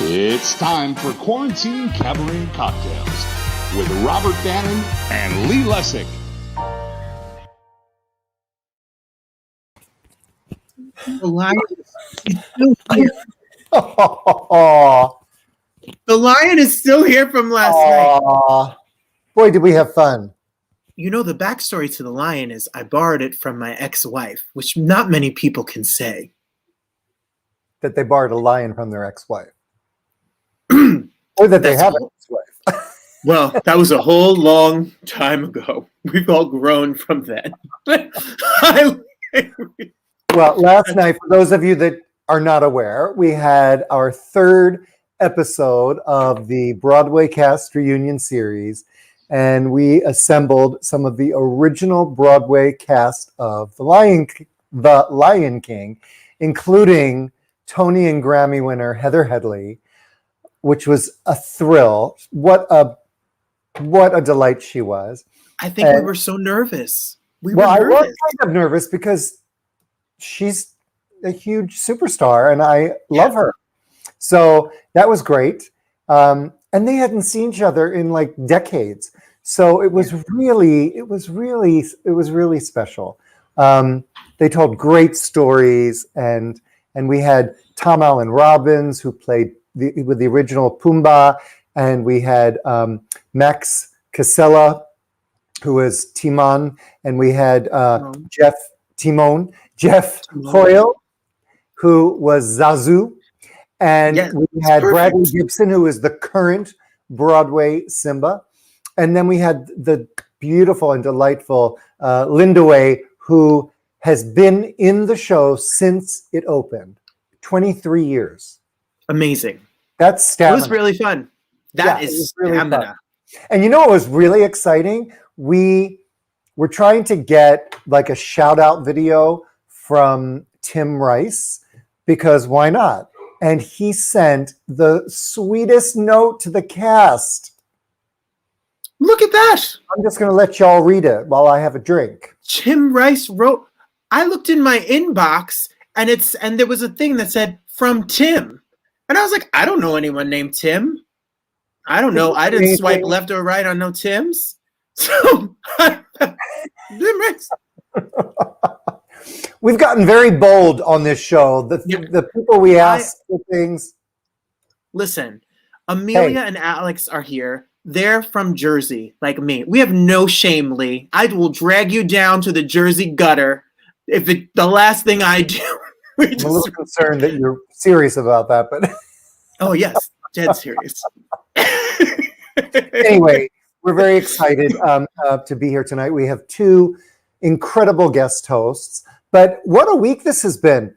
It's time for Quarantine Cabaret Cocktails with Robert Bannon and Lee Lessack. The lion is still here. The lion is still here from last night. Boy, did we have fun. You know, the backstory to the lion is I borrowed it from my ex-wife, which not many people can say. That they borrowed a lion from their ex-wife. Or that they have an ex-wife. Well, that was a whole long time ago. We've all grown from then. Well, last night, for those of you that are not aware, we had our third episode of the Broadway cast reunion series, and we assembled some of the original Broadway cast of The Lion King, including Tony and Grammy winner Heather Headley, which was a thrill. What a delight she was. I think we were so nervous. I was kind of nervous because she's a huge superstar and I love her. So that was great. And they hadn't seen each other in like decades. So it was really special. They told great stories, and we had Tom Allen Robbins, who played with the original Pumbaa, and we had Max Casella, who was Timon, and we had Jeff Hoyle, who was Zazu, and we had Bradley Gibson, who is the current Broadway Simba, and then we had the beautiful and delightful Linda Way, who has been in the show since it opened, 23 years. Amazing. That's stamina. It was really fun. That is really stamina. Fun. And you know what was really exciting? We were trying to get like a shout out video from Tim Rice, because why not? And he sent the sweetest note to the cast. Look at that. I'm just going to let y'all read it while I have a drink. Tim Rice wrote, I looked in my inbox and there was a thing that said from Tim. And I was like, I don't know anyone named Tim. I don't know. I didn't swipe left or right on no Tims. So, Tim Rice. We've gotten very bold on this show. The people we ask for things. Listen, Amelia and Alex are here. They're from Jersey, like me. We have no shame, Lee. I will drag you down to the Jersey gutter if the last thing I do. I'm a little concerned that you're serious about that, but oh yes, dead serious. Anyway, we're very excited to be here tonight. We have two incredible guest hosts, but what a week this has been.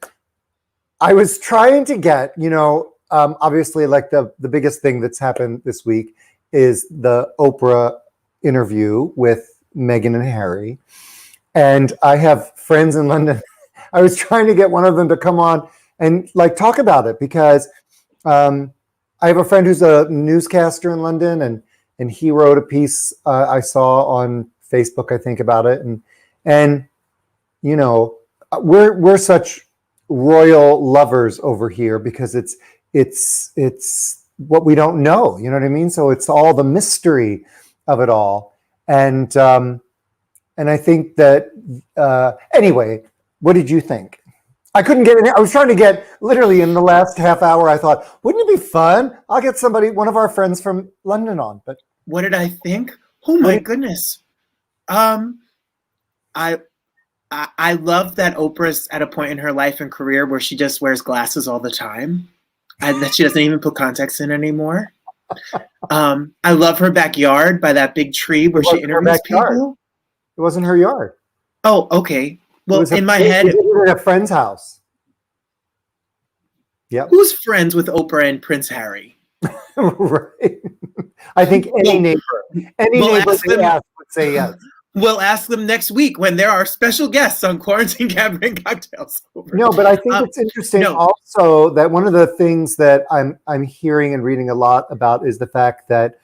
I was trying to get, obviously, like the biggest thing that's happened this week is the Oprah interview with Meghan and Harry, and I have friends in London. I was trying to get one of them to come on and like talk about it, because I have a friend who's a newscaster in London, and he wrote a piece I saw on Facebook, I think, about it, and we're such royal lovers over here because it's what we don't know, you know what I mean? So it's all the mystery of it all, and I think that anyway. What did you think? I couldn't get in. I was trying to get literally in the last half hour. I thought, wouldn't it be fun? I'll get one of our friends from London on. But what did I think? Oh my goodness. I love that Oprah's at a point in her life and career where she just wears glasses all the time, and that she doesn't even put contacts in anymore. I love her backyard by that big tree where she interviews people. It wasn't her yard. Oh, okay. Well, in my head, it was at a friend's house. Yeah. Who's friends with Oprah and Prince Harry? Right. I think any neighbor they ask would say yes. We'll ask them next week when there are special guests on Quarantine Cabaret Cocktails. No, but I think it's interesting also that one of the things that I'm hearing and reading a lot about is the fact that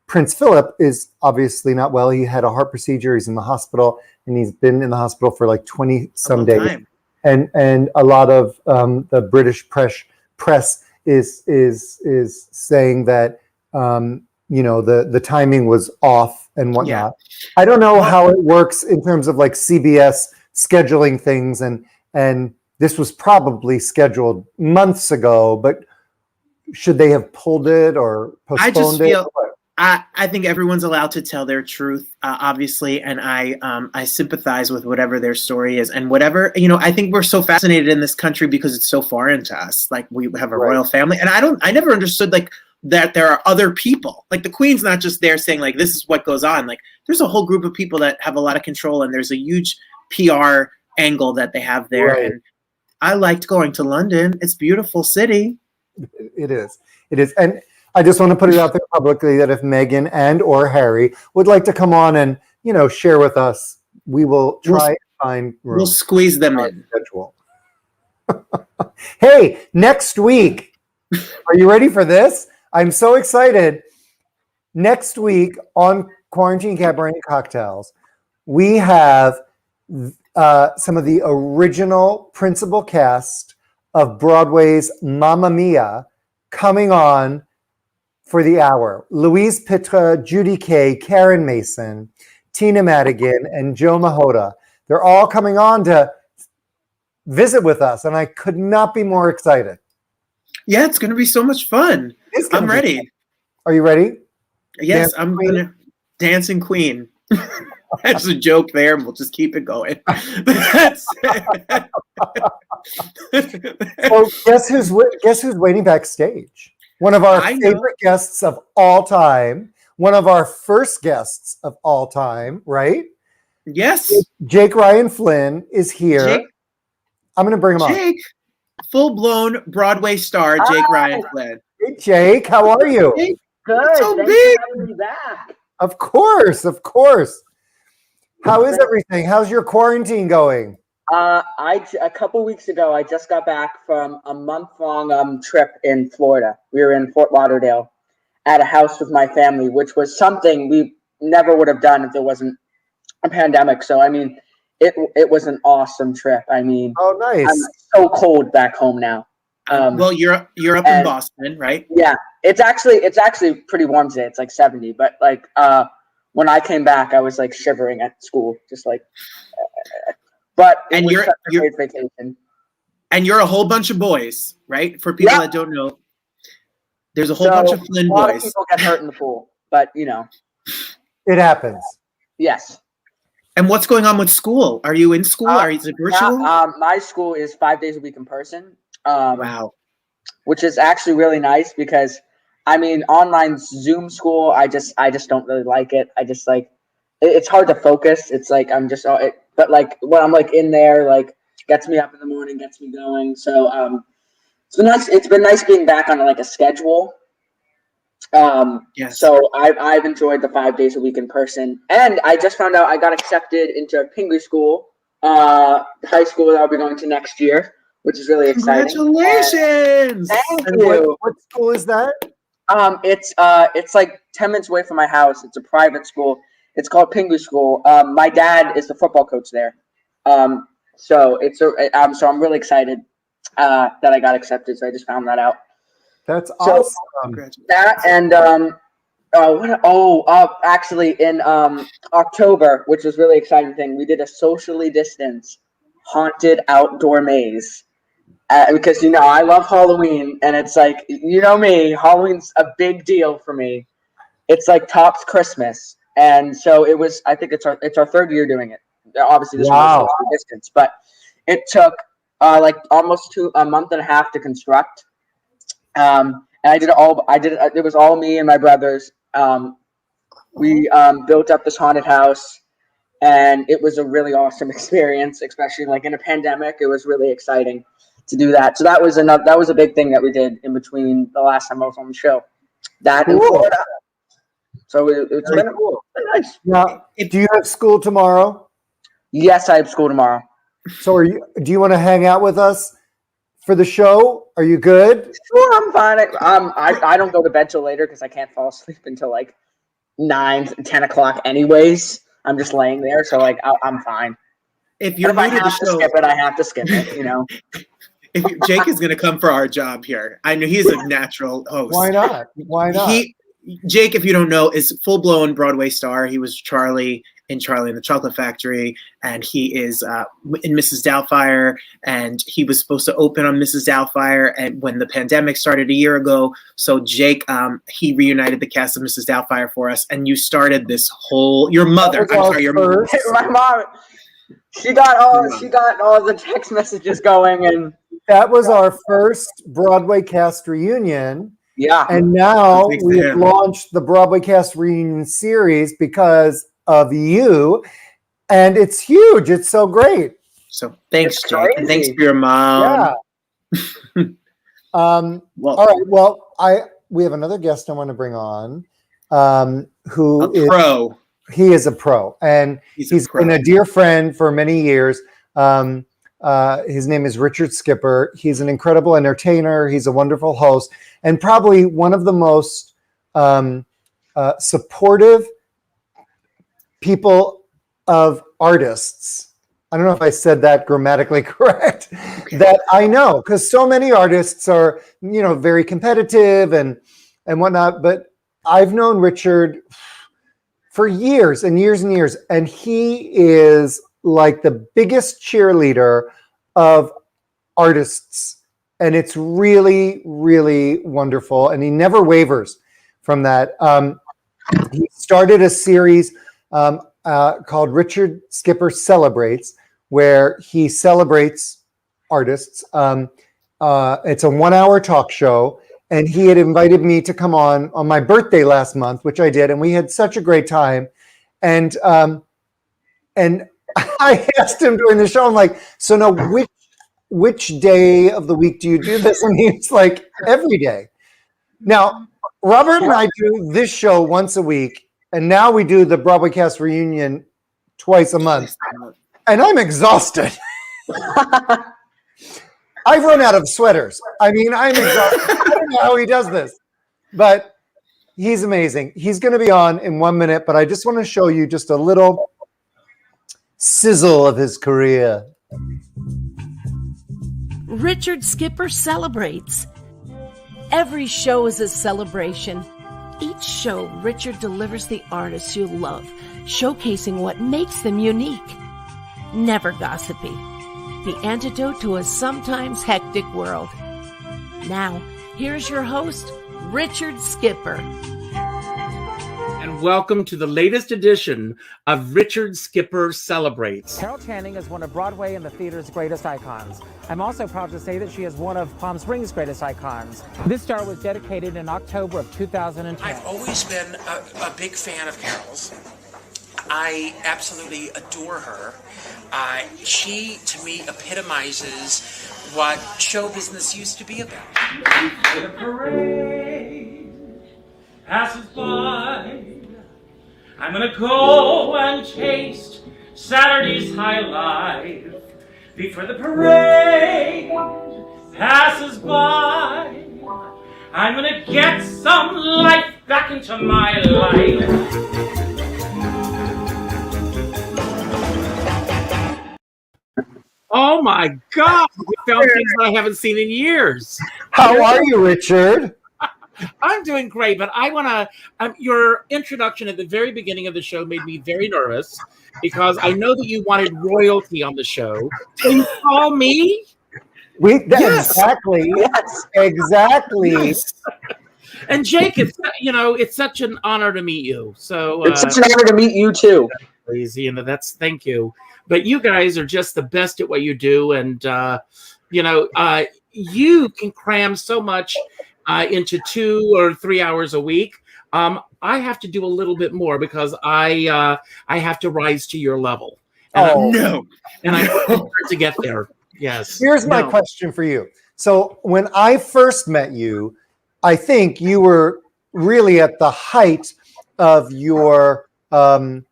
Prince Philip is obviously not well. He had a heart procedure. He's in the hospital, and he's been in the hospital for like 20 some days. And a lot of the British press is saying that the timing was off and whatnot. I don't know how it works in terms of like CBS scheduling things, and this was probably scheduled months ago, but should they have pulled it or postponed it? I think everyone's allowed to tell their truth, obviously, and I sympathize with whatever their story is, and whatever, I think we're so fascinated in this country because it's so foreign to us. Like, we have a royal family, and I never understood like that there are other people. Like, the Queen's not just there saying like this is what goes on. Like, there's a whole group of people that have a lot of control, and there's a huge PR angle that they have there. Right. And I liked going to London. It's a beautiful city. It is. And I just want to put it out there publicly that if Meghan and or Harry would like to come on and, share with us, we will try and find room. We'll squeeze them in. Schedule. Hey, next week. Are you ready for this? I'm so excited. Next week on Quarantine Cabaret and Cocktails, we have some of the original principal cast of Broadway's Mamma Mia coming on for the hour. Louise Pitre, Judy Kay, Karen Mason, Tina Madigan, and Joe Mahota. They're all coming on to visit with us, and I could not be more excited. Yeah, it's going to be so much fun. I'm ready. Fun. Are you ready? Yes, I'm going to Dancing Queen. That's a joke there, and we'll just keep it going. Well, guess who's waiting backstage? One of our favorite guests of all time. One of our first guests of all time, right? Yes. Jake Ryan Flynn is here. I'm going to bring him on. Jake, full-blown Broadway star, Jake Ryan Flynn. Hey, Jake, how are you? Good. So Thanks big. for having me back. Of course. How is everything? How's your quarantine going? A couple weeks ago, I just got back from a month-long trip in Florida. We were in Fort Lauderdale at a house with my family, which was something we never would have done if there wasn't a pandemic. So, it was an awesome trip. Oh, nice. I'm so cold back home now. Well, you're up in Boston, right? Yeah, it's actually pretty warm today. It's like 70, but like when I came back, I was like shivering at school, just like. But you're a great vacation. And you're a whole bunch of boys, right? For people that don't know, there's a whole bunch of Flynn boys. A lot of people get hurt in the pool, but it happens. Yes. And what's going on with school? Are you in school? Is it virtual? My school is 5 days a week in person. Wow. Which is actually really nice because, online Zoom school, I just don't really like it. I just like, it's hard to focus. It's like, but like when I'm like in there, like gets me up in the morning, gets me going. So, it's been nice being back on like a schedule. Yes. So I've enjoyed the 5 days a week in person, and I just found out I got accepted into Pingree School, high school that I'll be going to next year, which is really exciting. Congratulations! Thank you. What school is that? It's like 10 minutes away from my house. It's a private school. It's called Pingree School. My dad is the football coach there. So I'm really excited that I got accepted. So I just found that out. That's awesome. That and actually in October, which was really exciting thing, we did a socially distanced haunted outdoor maze. Because I love Halloween, and it's like me, Halloween's a big deal for me. It's like tops Christmas, and so it was. I think it's our third year doing it. Obviously, this was social distance, but it took like almost a month and a half to construct. And it was all me and my brothers. We built up this haunted house, and it was a really awesome experience, especially like in a pandemic. It was really exciting to do that. So that was a big thing that we did in between the last time I was on the show. That in Florida. So it's been cool. Nice. Now, do you have school tomorrow? Yes, I have school tomorrow. So do you want to hang out with us for the show? Are you good? Sure, I'm fine. I don't go to bed till later because I can't fall asleep until like 9, 10 o'clock anyways. I'm just laying there, so like I'm fine. If you're new to the show, I have to skip it. Jake is going to come for our job here. I know he's a natural host. Why not? Why not? Jake, if you don't know, is full-blown Broadway star. He was Charlie in Charlie and the Chocolate Factory, and he is in Mrs. Doubtfire, and he was supposed to open on Mrs. Doubtfire, and when the pandemic started a year ago, so Jake, he reunited the cast of Mrs. Doubtfire for us, and you started this whole, your mother, my mom, she got all the text messages going, and that was our first Broadway cast reunion. Yeah. And now we've launched the Broadway cast reunion series because of you. And it's huge. It's so great. So thanks, Jake. And thanks for your mom. Yeah. All right. Well, we have another guest I want to bring on. Who is pro. He is a pro. And he's been a dear friend for many years. His name is Richard Skipper. He's an incredible entertainer. He's a wonderful host, and probably one of the most supportive people of artists. I don't know if I said that grammatically correct. Okay. That I know, because so many artists are, very competitive and whatnot. But I've known Richard for years and years and years, and he is like the biggest cheerleader of artists, and it's really, really wonderful, and he never wavers from that. He started a series called Richard Skipper Celebrates, where he celebrates artists. It's a 1-hour talk show, and he had invited me to come on my birthday last month, which I did, and we had such a great time. And I asked him during the show, I'm like, so now which day of the week do you do this? And he's like, every day. Now, Robert and I do this show once a week, and now we do the Broadway cast reunion twice a month. And I'm exhausted. I've run out of sweaters. I mean, I'm exhausted. I don't know how he does this, but he's amazing. He's going to be on in 1 minute, but I just want to show you just a little sizzle of his career. Richard Skipper Celebrates. Every show is a celebration. Each show, Richard delivers the artists you love, showcasing what makes them unique. Never gossipy. The antidote to a sometimes hectic world. Now, here's your host, Richard Skipper. And welcome to the latest edition of Richard Skipper Celebrates. Carol Channing is one of Broadway and the theater's greatest icons. I'm also proud to say that she is one of Palm Springs' greatest icons. This star was dedicated in October of 2010. I've always been a big fan of Carol's. I absolutely adore her. She, to me, epitomizes what show business used to be about. The parade passes by. I'm gonna go and taste Saturday's high life before the parade passes by. I'm gonna get some life back into my life. Oh my God, we found things that I haven't seen in years. How are you, Richard? I'm doing great, but I want to, your introduction at the very beginning of the show made me very nervous because I know that you wanted royalty on the show. Can you call me? Yes. Exactly. Yes. Exactly. Yes. And Jake, it's such an honor to meet you. So it's such an honor to meet you too. Crazy, thank you. But you guys are just the best at what you do, and you can cram so much into 2 or 3 hours a week. I have to do a little bit more because I have to rise to your level. And I'm hard to get there. Yes. Here's my question for you. So when I first met you, I think you were really at the height of your run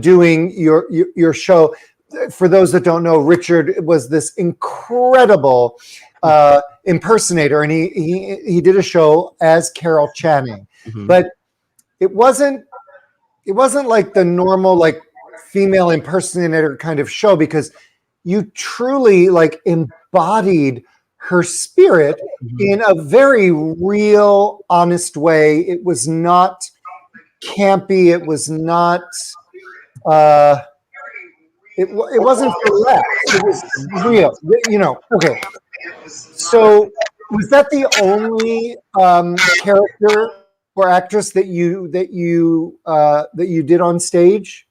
doing your show. For those that don't know, Richard was this incredible impersonator, and he did a show as Carol Channing, but it wasn't like the normal like female impersonator kind of show, because you truly like embodied her spirit in a very real, honest way. It was not campy. It was not, it wasn't burlesque. It was real, you know. Okay. So was that the only character or actress that you did on stage?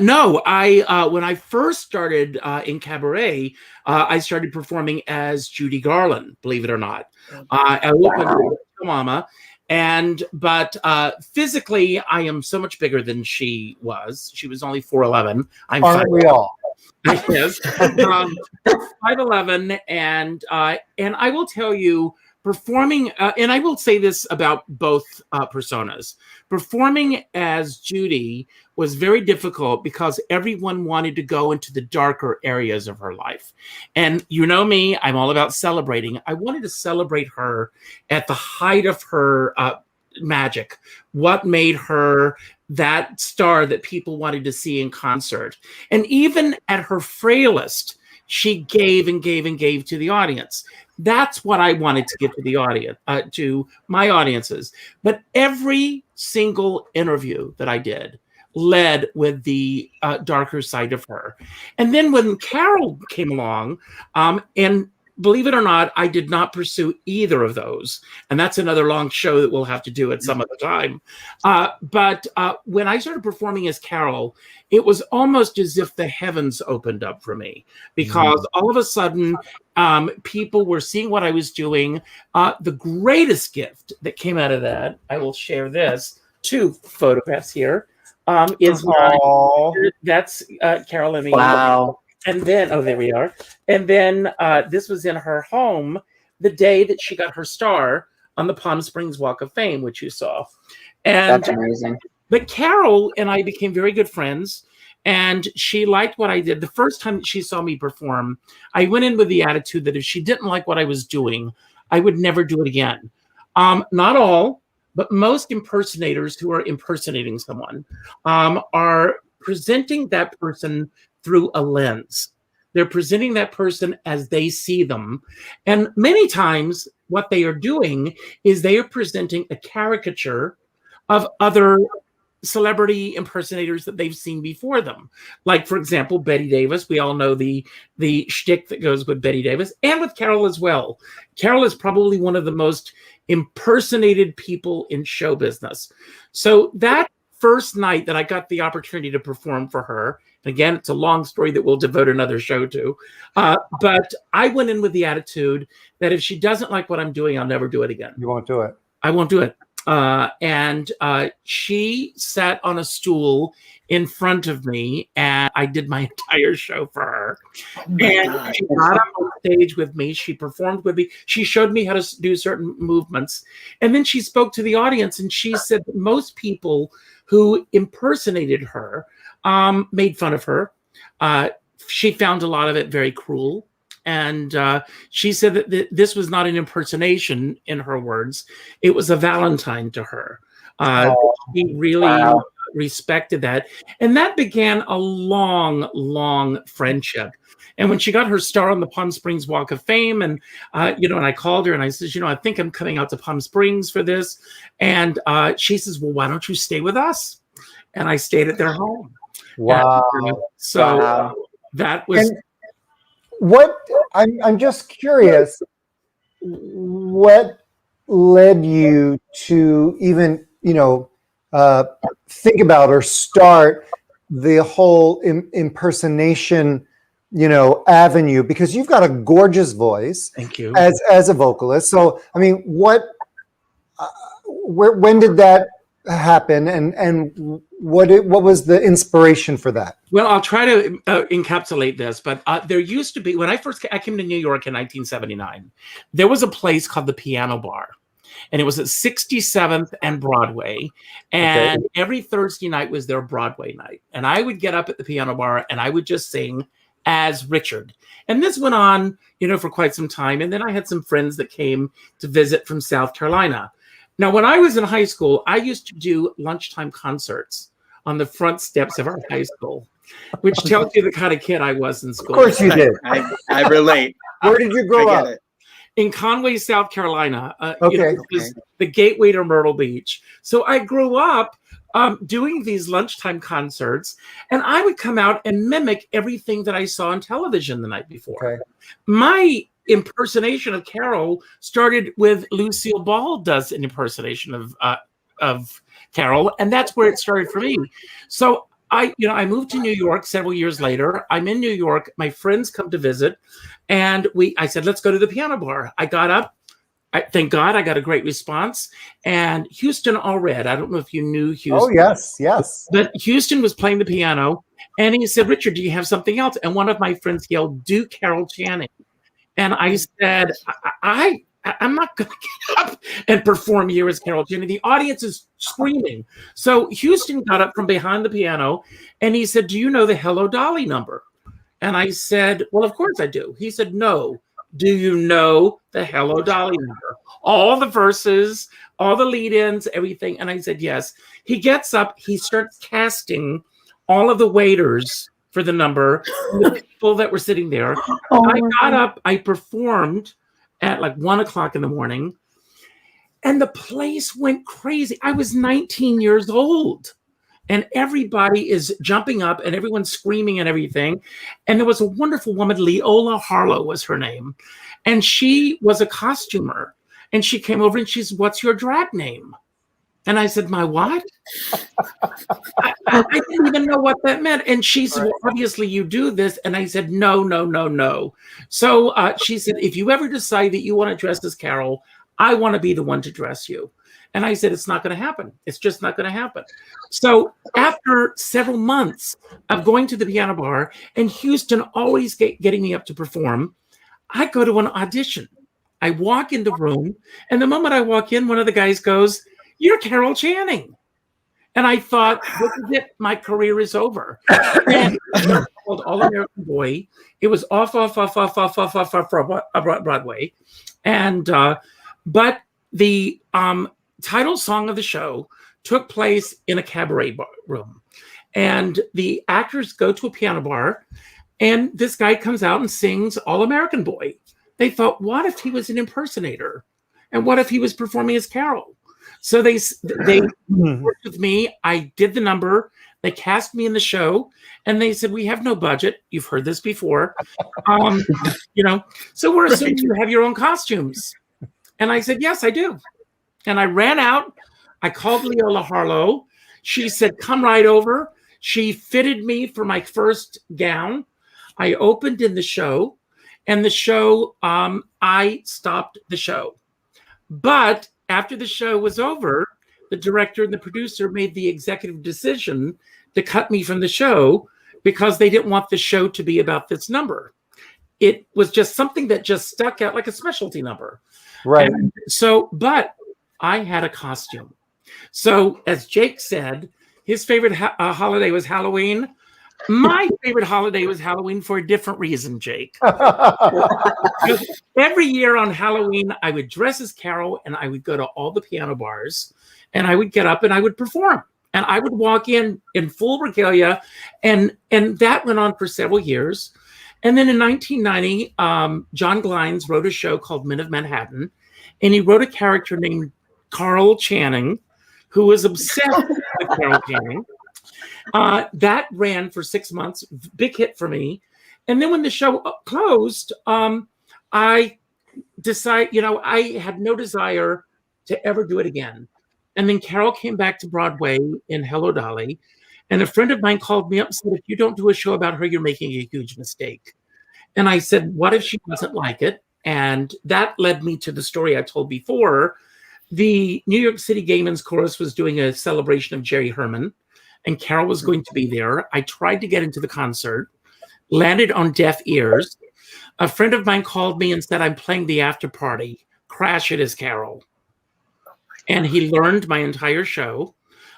No, I when I first started in Cabaret, I started performing as Judy Garland. Believe it or not, I opened with Mama, but physically, I am so much bigger than she was. She was only 4'11". Aren't we all? Yes, 5'11", and I will tell you, performing, and I will say this about both personas. Performing as Judy was very difficult because everyone wanted to go into the darker areas of her life. And you know me, I'm all about celebrating. I wanted to celebrate her at the height of her magic. What made her that star that people wanted to see in concert. And even at her frailest, she gave and gave and gave to the audience. That's what I wanted to get to the audience, to my audiences. But every single interview that I did led with the darker side of her. And then when Carol came along, and believe it or not, I did not pursue either of those. And that's another long show that we'll have to do at some other time. But when I started performing as Carol, it was almost as if the heavens opened up for me, because all of a sudden, people were seeing what I was doing. The greatest gift that came out of that, I will share this, 2 photographs here, is that's Carol and me. Wow. And then, oh, there we are. And then this was in her home the day that she got her star on the Palm Springs Walk of Fame, which you saw. And that's amazing. But Carol and I became very good friends, and she liked what I did. The first time that she saw me perform, I went in with the attitude that if she didn't like what I was doing, I would never do it again. Not all, but most impersonators who are impersonating someone are presenting that person through a lens. They're presenting that person as they see them. And many times what they are doing is they are presenting a caricature of other celebrity impersonators that they've seen before them. Like, for example, Betty Davis. We all know the shtick that goes with Betty Davis, and with Carol as well. Carol is probably one of the most impersonated people in show business. So that first night that I got the opportunity to perform for her, and again, it's a long story that we'll devote another show to, but I went in with the attitude that if she doesn't like what I'm doing, I'll never do it again. You won't do it. I won't do it. And she sat on a stool in front of me, and I did my entire show for her. And she got up on stage with me. She performed with me. She showed me how to do certain movements. And then she spoke to the audience, and she said that most people who impersonated her made fun of her. She found a lot of it very cruel. And she said that this was not an impersonation, in her words. It was a Valentine to her. She really respected that. And that began a long, long friendship. And when she got her star on the Palm Springs Walk of Fame, and, and I called her and I said, I think I'm coming out to Palm Springs for this. And she says, well, why don't you stay with us? And I stayed at their home. Wow. And, so that was... And what I'm just curious, what led you to even, think about or start the whole impersonation, avenue? Because you've got a gorgeous voice. Thank you. As a vocalist. So, I mean, when did that happen, and what was the inspiration for that? Well, I'll try to encapsulate this, but there used to be, when I came to New York in 1979, there was a place called the Piano Bar, and it was at 67th and Broadway, and every Thursday night was their Broadway night, and I would get up at the Piano Bar and I would just sing as Richard. And this went on, for quite some time, and then I had some friends that came to visit from South Carolina. Now, when I was in high school, I used to do lunchtime concerts on the front steps of our high school. which tells you the kind of kid I was in school. Of course you did. I relate. Where did you grow up? In Conway, South Carolina. Okay. It was the gateway to Myrtle Beach. So I grew up doing these lunchtime concerts, and I would come out and mimic everything that I saw on television the night before. Okay. My impersonation of Carol started with Lucille Ball does an impersonation of Carol, and that's where it started for me. So I moved to New York several years later. I'm in New York. My friends come to visit, and I said, let's go to the piano bar. I got up. Thank God I got a great response. And Houston Allred, I don't know if you knew Houston. Oh, yes. But Houston was playing the piano, and he said, Richard, do you have something else? And one of my friends yelled, do Carol Channing. And I said, I'm not going to get up and perform here as Carol Channing. The audience is screaming. So Houston got up from behind the piano, and he said, do you know the Hello Dolly number? And I said, well, of course I do. He said, no. Do you know the Hello Dolly number? All the verses, all the lead-ins, everything. And I said, yes. He gets up. He starts casting all of the waiters for the number, the people that were sitting there. I got up. I performed at like 1 o'clock in the morning, and the place went crazy. I was 19 years old. And everybody is jumping up and everyone's screaming and everything. And there was a wonderful woman, Leola Harlow was her name. And she was a costumer. And she came over and she said, what's your drag name? And I said, my what? I didn't even know what that meant. And she said, well, obviously you do this. And I said, no. So she said, if you ever decide that you want to dress as Carol, I want to be the one to dress you. And I said, it's not going to happen. It's just not going to happen. So after several months of going to the piano bar and Houston always getting me up to perform, I go to an audition. I walk in the room, and the moment I walk in, one of the guys goes, you're Carol Channing. And I thought, this is it. My career is over. And it was called All American Boy. It was off Broadway. And, but the title song of the show took place in a cabaret room, and the actors go to a piano bar, and this guy comes out and sings All American Boy. They thought, what if he was an impersonator, and what if he was performing as Carol? So they worked with me. I did the number. They cast me in the show, and they said, we have no budget. You've heard this before. So we're assuming you have your own costumes. And I said, yes, I do. And I ran out. I called Leola Harlow. She said, come right over. She fitted me for my first gown. I opened in the show, and the show, I stopped the show. But after the show was over, the director and the producer made the executive decision to cut me from the show because they didn't want the show to be about this number. It was just something that just stuck out like a specialty number. Right. And so, but I had a costume. So as Jake said, his favorite holiday was Halloween. My favorite holiday was Halloween for a different reason, Jake. Every year on Halloween, I would dress as Carol, and I would go to all the piano bars, and I would get up and I would perform. And I would walk in full regalia, and that went on for several years. And then in 1990, John Glines wrote a show called Men of Manhattan, and he wrote a character named Carl Channing, who was obsessed with Carol Channing. That ran for 6 months, big hit for me. And then when the show closed, I decided, I had no desire to ever do it again. And then Carol came back to Broadway in Hello Dolly. And a friend of mine called me up and said, if you don't do a show about her, you're making a huge mistake. And I said, what if she doesn't like it? And that led me to the story I told before. The New York City Gay Men's Chorus was doing a celebration of Jerry Herman, and Carol was going to be there. I tried to get into the concert, landed on deaf ears. A friend of mine called me and said, I'm playing the after party. Crash it as Carol. And he learned my entire show.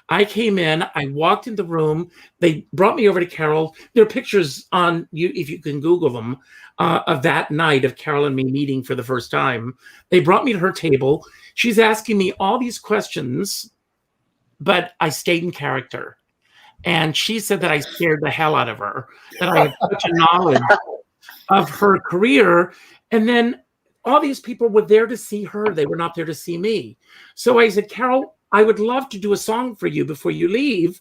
I came in, I walked in the room. They brought me over to Carol. There are pictures on you, if you can Google them, of that night of Carol and me meeting for the first time. They brought me to her table. She's asking me all these questions, but I stayed in character. And she said that I scared the hell out of her, that I had such a knowledge of her career. And then all these people were there to see her. They were not there to see me. So I said, Carol, I would love to do a song for you before you leave.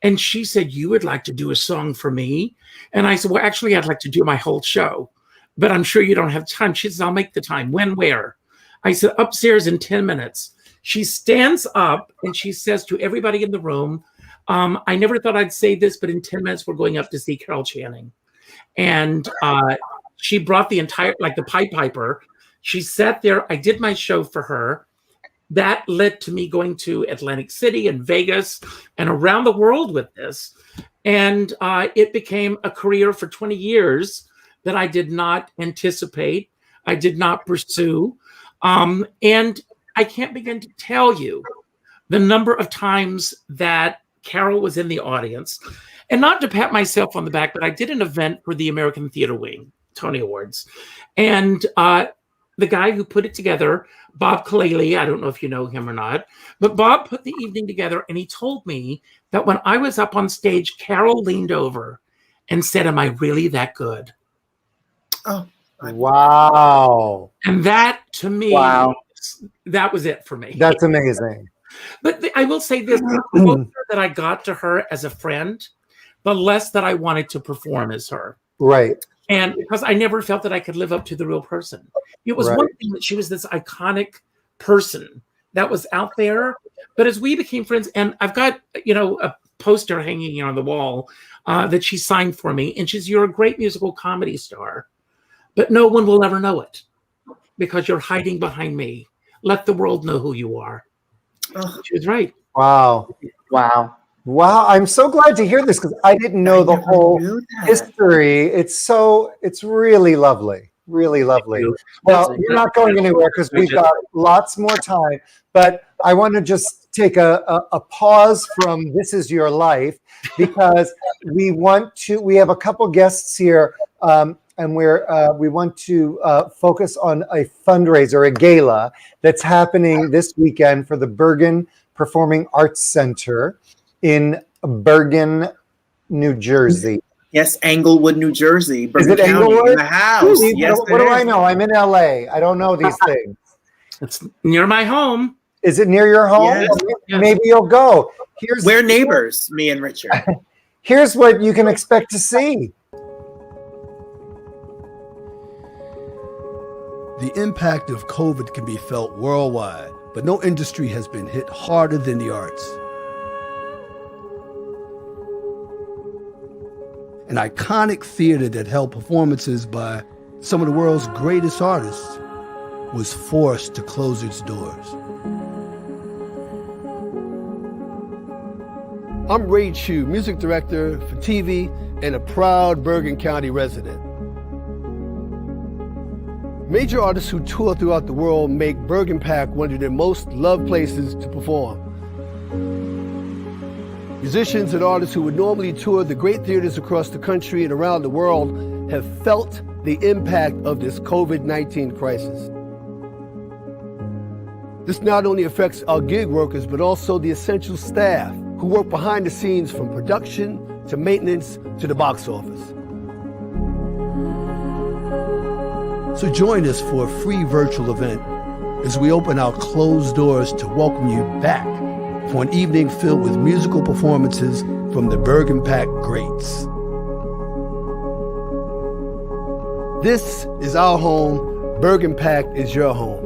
And she said, you would like to do a song for me? And I said, well, actually, I'd like to do my whole show, but I'm sure you don't have time. She says, I'll make the time. When, where? I said, upstairs in 10 minutes. She stands up and she says to everybody in the room, I never thought I'd say this, but in 10 minutes, we're going up to see Carol Channing. And she brought the entire, like the Pied Piper. She sat there. I did my show for her. That led to me going to Atlantic City and Vegas and around the world with this. And it became a career for 20 years that I did not anticipate. I did not pursue. And I can't begin to tell you the number of times that Carol was in the audience. And not to pat myself on the back, but I did an event for the American Theater Wing, Tony Awards. And the guy who put it together, Bob Kalele, I don't know if you know him or not, but Bob put the evening together and he told me that when I was up on stage, Carol leaned over and said, am I really that good? Oh, wow. And that to me, that was it for me. That's amazing. But I will say this, the closer that I got to her as a friend, the less that I wanted to perform as her. Right. And because I never felt that I could live up to the real person. It was one thing that she was this iconic person that was out there. But as we became friends, and I've got, a poster hanging on the wall that she signed for me. And she's, you're a great musical comedy star, but no one will ever know it because you're hiding behind me. Let the world know who you are. Oh. She was right. Wow. Wow. Wow. I'm so glad to hear this because I didn't know the whole history. It's really lovely. Really lovely. Well, you're not going anywhere because we've got lots more time, but I want to just take a pause from This Is Your Life because we have a couple guests here and we want to focus on a fundraiser, a gala that's happening this weekend for the Bergen Performing Arts Center in Bergen, New Jersey. Yes, Englewood, New Jersey. Bergen County, Englewood? In the house. Yes, what do I know? I'm in LA. I don't know these things. It's near my home. Is it near your home? Yes. Maybe you'll go. We're neighbors, me and Richard. Here's what you can expect to see. The impact of COVID can be felt worldwide, but no industry has been hit harder than the arts. An iconic theater that held performances by some of the world's greatest artists was forced to close its doors. I'm Ray Chu, music director for TV and a proud Bergen County resident. Major artists who tour throughout the world make Bergen PAC one of their most loved places to perform. Musicians and artists who would normally tour the great theaters across the country and around the world have felt the impact of this COVID-19 crisis. This not only affects our gig workers, but also the essential staff who work behind the scenes from production to maintenance to the box office. So join us for a free virtual event as we open our closed doors to welcome you back for an evening filled with musical performances from the Bergen PAC greats. This is our home. Bergen PAC is your home.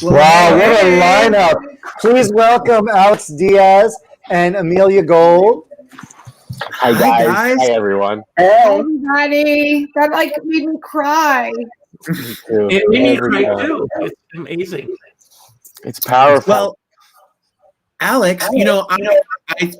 Wow, what a lineup. Please welcome Alex Diaz and Amelia Gold. Hi guys. Hi everyone. Hey everybody. That made me cry. Me too. It made me cry too. It's amazing. It's powerful. Well, Alex,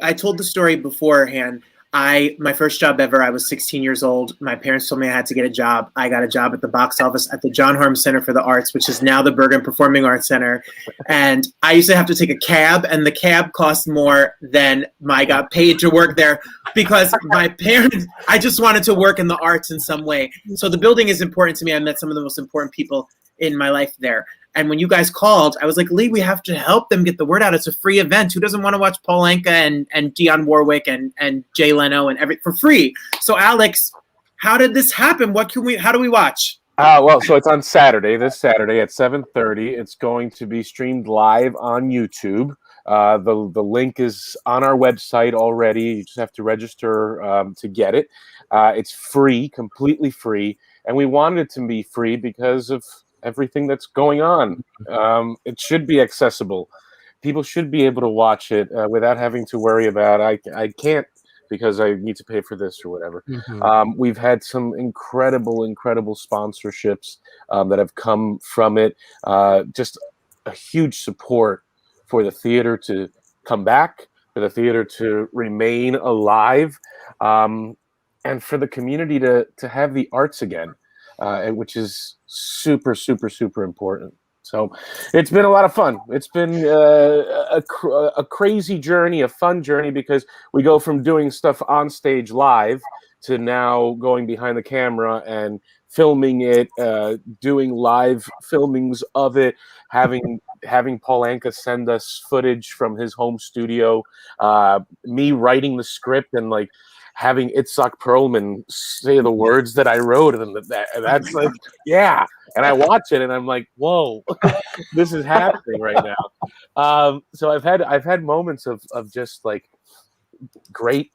I told the story beforehand. My first job ever, I was 16 years old. My parents told me I had to get a job. I got a job at the box office at the John Harms Center for the Arts, which is now the Bergen Performing Arts Center. And I used to have to take a cab, and the cab cost more than I got paid to work there because my parents, I just wanted to work in the arts in some way. So the building is important to me. I met some of the most important people in my life there. And when you guys called, I was like, Lee, we have to help them get the word out. It's a free event. Who doesn't want to watch Paul Anka and Dionne Warwick and Jay Leno and for free? So Alex, how did this happen? How do we watch? Well, so it's on Saturday, this Saturday at 7:30. It's going to be streamed live on YouTube. The link is on our website already. You just have to register to get it. It's free, completely free. And we wanted it to be free because of everything that's going on. It should be accessible. People should be able to watch it without having to worry about, I can't because I need to pay for this or whatever. We've had some incredible sponsorships that have come from it. Just a huge support for the theater to come back, for the theater to remain alive, and for the community to have the arts again, which is super important. So it's been a lot of fun. It's been a crazy journey, a fun journey, because we go from doing stuff on stage live to now going behind the camera and filming it, doing live filmings of it, having Paul Anka send us footage from his home studio, me writing the script and like having Itzhak Perlman say the words that I wrote, and that's like, yeah. And I watch it and I'm like, whoa, this is happening right now. So I've had moments of just like great.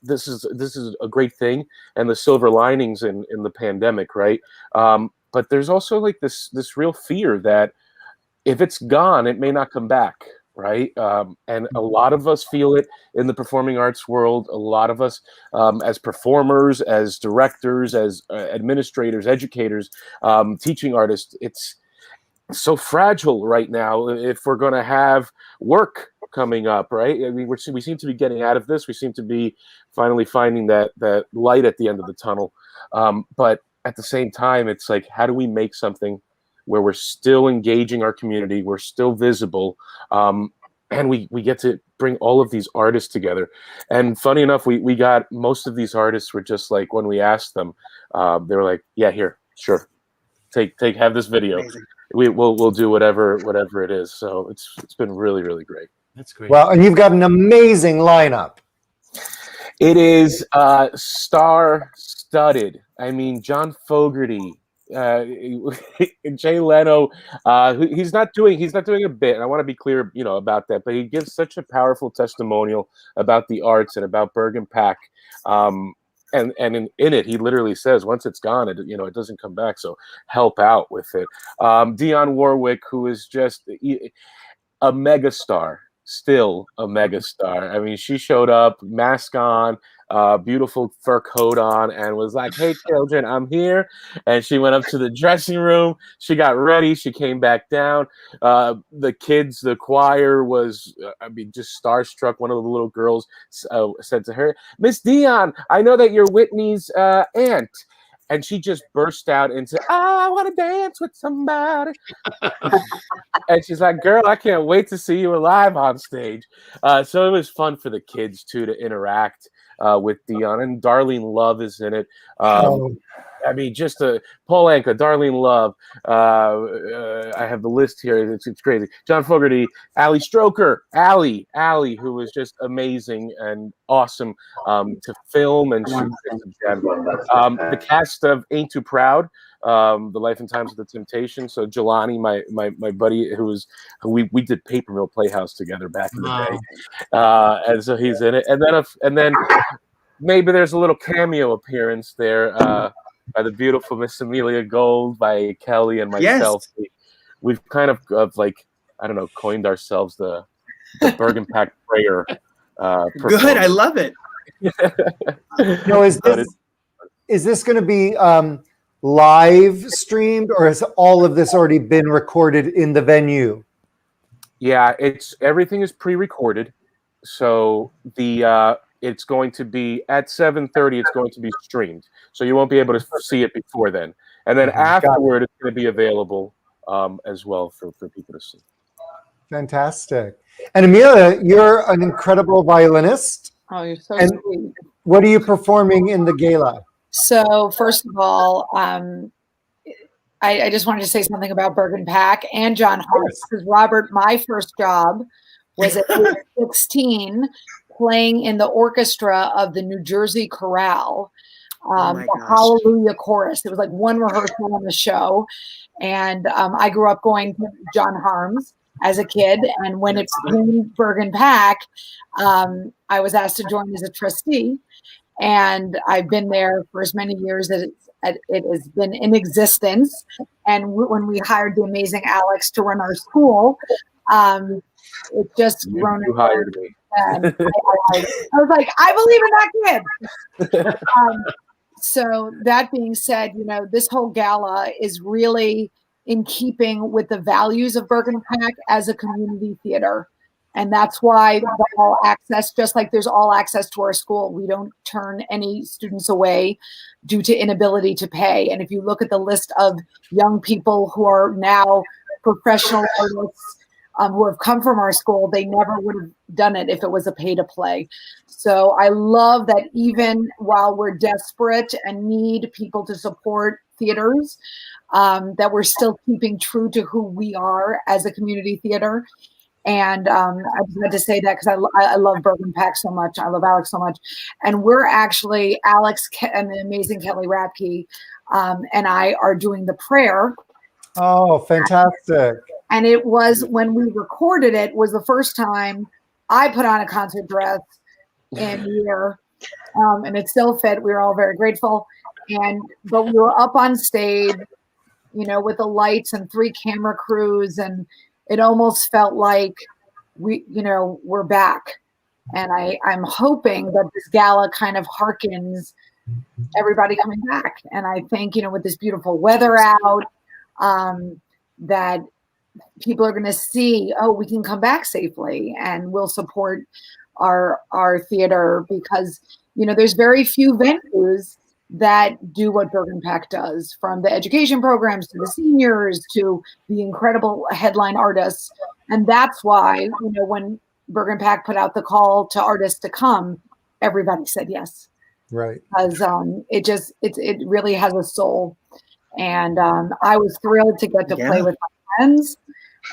This is a great thing, and the silver linings in the pandemic, right? But there's also like this real fear that if it's gone, it may not come back. Right. And a lot of us feel it in the performing arts world. A lot of us as performers, as directors, as administrators, educators, teaching artists, it's so fragile right now if we're going to have work coming up. Right. I mean, we seem to be getting out of this. We seem to be finally finding that light at the end of the tunnel. But at the same time, it's like, how do we make something where we're still engaging our community, we're still visible, and we get to bring all of these artists together. And funny enough, we got most of these artists were just like, when we asked them, they were like, yeah, here, sure, have this video. Amazing. We'll do whatever it is. So it's been really great. That's great. Well, and you've got an amazing lineup. It is star-studded. I mean, John Fogerty, Jay Leno, he's not doing a bit, and I want to be clear, about that. But he gives such a powerful testimonial about the arts and about Bergen PAC, and in it, he literally says, once it's gone, it doesn't come back. So help out with it. Dionne Warwick, who is just a megastar. Still a megastar. I mean, she showed up, mask on, beautiful fur coat on, and was like, hey, children, I'm here. And she went up to the dressing room. She got ready. She came back down. The kids, the choir was, just starstruck. One of the little girls said to her, Miss Dionne, I know that you're Whitney's aunt. And she just burst out into, I want to dance with somebody. And she's like, girl, I can't wait to see you alive on stage. So it was fun for the kids, too, to interact with Dionne. And Darlene Love is in it. I mean, just Paul Anka, Darlene Love. I have the list here. It's crazy. John Fogerty, Ali Stroker, Ali, who was just amazing and awesome to film, and she's a gem. The cast of Ain't Too Proud, The Life and Times of the Temptation. So Jelani, my buddy, who we did Paper Mill Playhouse together back in the day, and so he's in it. And then maybe there's a little cameo appearance there. By the beautiful Miss Amelia Gold, by Kelly and myself. Yes. We've kind of like, I don't know, coined ourselves the Bergen PAC prayer. Good, I love it. Is this going to be live streamed, or has all of this already been recorded in the venue? Yeah, everything is pre-recorded. So it's going to be at 7:30. It's going to be streamed, so you won't be able to see it before then. And then afterward, it's going to be available as well for people to see. Fantastic. And Amelia, you're an incredible violinist. Oh, you're so and sweet. What are you performing in the gala? So first of all, I just wanted to say something about Bergen PAC and John Hart, because Robert, my first job was at 16 playing in the orchestra of the New Jersey Chorale, the Hallelujah Chorus. It was like one rehearsal on the show. And I grew up going to John Harms as a kid. And when it became Bergen PAC, I was asked to join as a trustee. And I've been there for as many years as it has been in existence. And when we hired the amazing Alex to run our school, it just grown. You hired me. And I was like, I believe in that kid. So that being said, this whole gala is really in keeping with the values of Bergen PAC as a community theater. And that's why the all access, just like there's all access to our school, we don't turn any students away due to inability to pay. And if you look at the list of young people who are now professional artists who have come from our school, they never would have done it if it was a pay to play. So I love that even while we're desperate and need people to support theaters, that we're still keeping true to who we are as a community theater. And I just had to say that because I love Bergen PAC so much. I love Alex so much. And we're actually, Alex and the amazing Kelly Rapke and I are doing the prayer. Oh, fantastic. And it was, when we recorded it, was the first time I put on a concert dress in a year. And it still fit. We were all very grateful. But we were up on stage, with the lights and 3 camera crews, and it almost felt like we're back. And I'm hoping that this gala kind of harkens everybody coming back. And I think, with this beautiful weather out, that people are going to see, we can come back safely, and we'll support our theater, because, there's very few venues that do what Bergen PAC does, from the education programs to the seniors to the incredible headline artists. And that's why, when Bergen PAC put out the call to artists to come, everybody said yes. Right. Because it really has a soul. And I was thrilled to get to play with my friends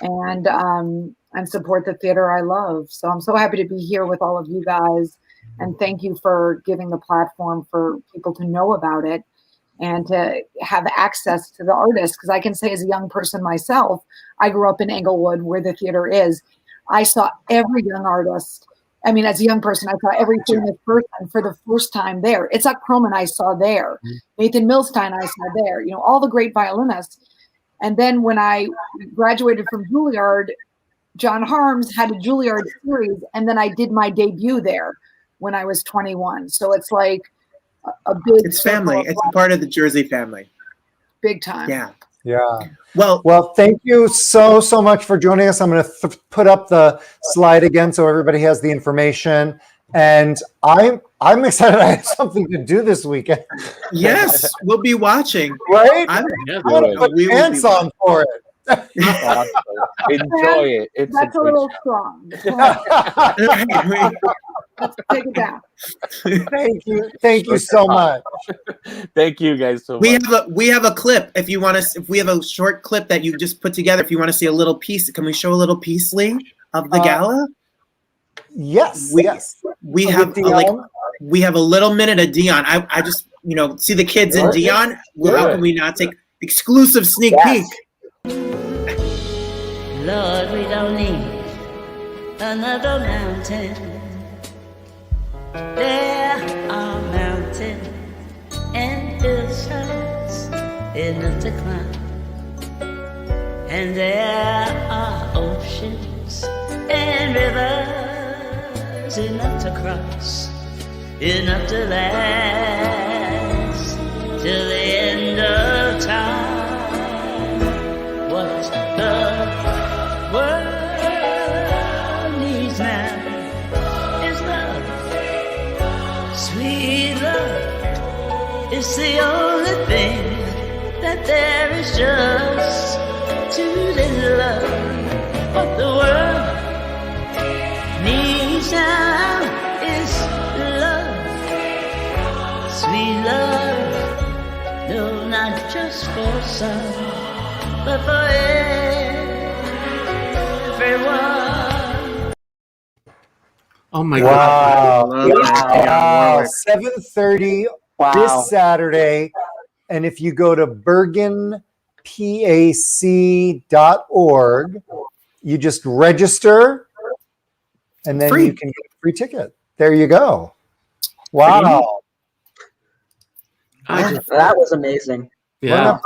and support the theater I love. So I'm so happy to be here with all of you guys. And thank you for giving the platform for people to know about it and to have access to the artists. Because I can say, as a young person myself, I grew up in Englewood, where the theater is. I saw every young artist. I mean, as a young person, I saw every famous person for the first time there. Itzhak Perlman I saw there. Nathan Milstein I saw there. All the great violinists. And then when I graduated from Juilliard, John Harms had a Juilliard series, and then I did my debut there when I was 21. So it's like a big... It's family. It's a part of the Jersey family. Big time. Yeah. Yeah. Well, thank you so much for joining us. I'm going to put up the slide again so everybody has the information. And I'm excited. I have something to do this weekend. Yes, we'll be watching. Right? I'm going to put pants on for it. Awesome. Enjoy it. That's a little strong. Let's take it down. Thank you so much. Thank you guys so much. We have a clip. If you want to, if we have a short clip that you just put together, if you want to see a little piece, can we show a little piece, Lee, of the gala? Yes. We have a little minute of Dion. I just see the kids in Dion. How can we not take exclusive sneak peek? Lord, we don't need another mountain. There are mountains and hillsides enough to climb, and there are oceans and rivers enough to cross, enough to last till the end of time. What the world needs now is love, sweet love. It's the only thing that there is, just too little love. What the world needs now is love, sweet love. No, not just for some. but for everyone. Oh my Wow. God. Wow. 7:30 this Saturday. And if you go to bergenpac.org, you just register and then you can get a free ticket. There you go. Wow. That was amazing. Yeah.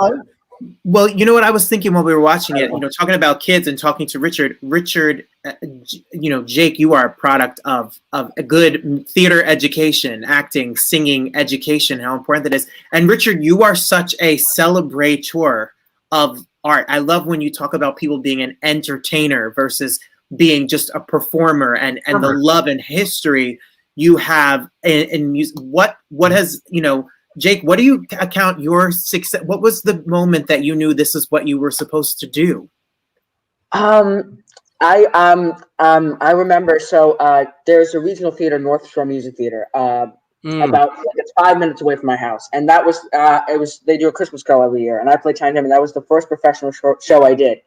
Well, you know what I was thinking while we were watching it, talking about kids and talking to Richard, Jake, you are a product of a good theater education, acting, singing education, how important that is. And Richard, you are such a celebrator of art. I love when you talk about people being an entertainer versus being just a performer and the love and history you have in music. What has, Jake, what do you account your success? What was the moment that you knew this is what you were supposed to do? I remember. So there's a regional theater, North Shore Music Theater, it's 5 minutes away from my house, and that was they do a Christmas Carol every year, and I played Tiny Tim, and that was the first professional show I did.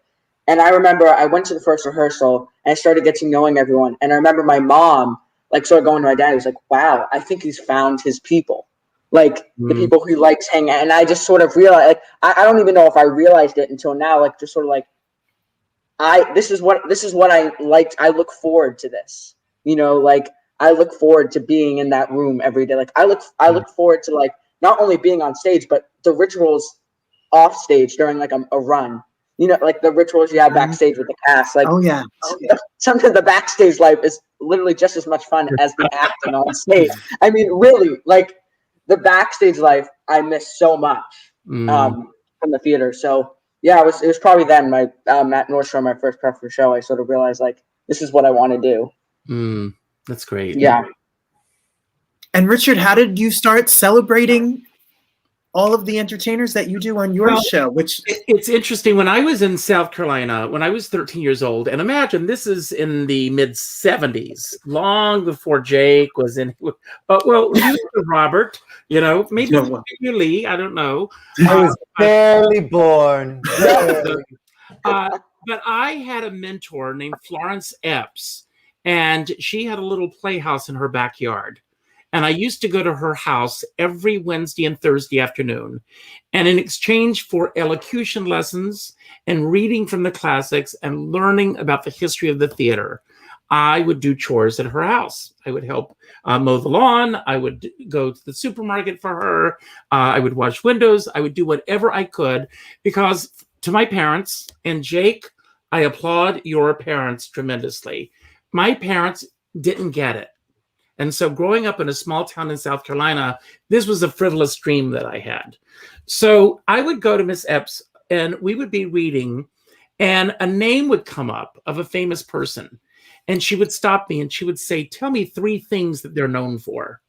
And I remember I went to the first rehearsal and I started getting knowing everyone, and I remember my mom started going to my dad. He was like, "Wow, I think he's found his people." The people who he likes hanging out. And I just sort of realized, I don't even know if I realized it until now, just sort of this is what I liked. I look forward to this, I look forward to being in that room every day. I look forward to not only being on stage, but the rituals off stage during a run, the rituals you have backstage with the cast. Oh yeah. Sometimes the backstage life is literally just as much fun as the acting on stage. I mean, really, the backstage life I miss so much from the theater. So yeah, it was probably then at North Shore, my first preference show, I sort of realized this is what I want to do. That's great. Yeah. And Richard, how did you start celebrating all of the entertainers that you do on your show? Which it's interesting. When I was in South Carolina, when I was 13 years old, and imagine this is in the mid 70s, long before Jake was in. You Robert, maybe Lee, I don't know. I was barely born. But I had a mentor named Florence Epps, and she had a little playhouse in her backyard. And I used to go to her house every Wednesday and Thursday afternoon. And in exchange for elocution lessons and reading from the classics and learning about the history of the theater, I would do chores at her house. I would help mow the lawn. I would go to the supermarket for her. I would wash windows. I would do whatever I could, because to my parents, and Jake, I applaud your parents tremendously. My parents didn't get it. And so growing up in a small town in South Carolina, this was a frivolous dream that I had. So I would go to Miss Epps and we would be reading, and a name would come up of a famous person. And she would stop me and she would say, "Tell me 3 things that they're known for."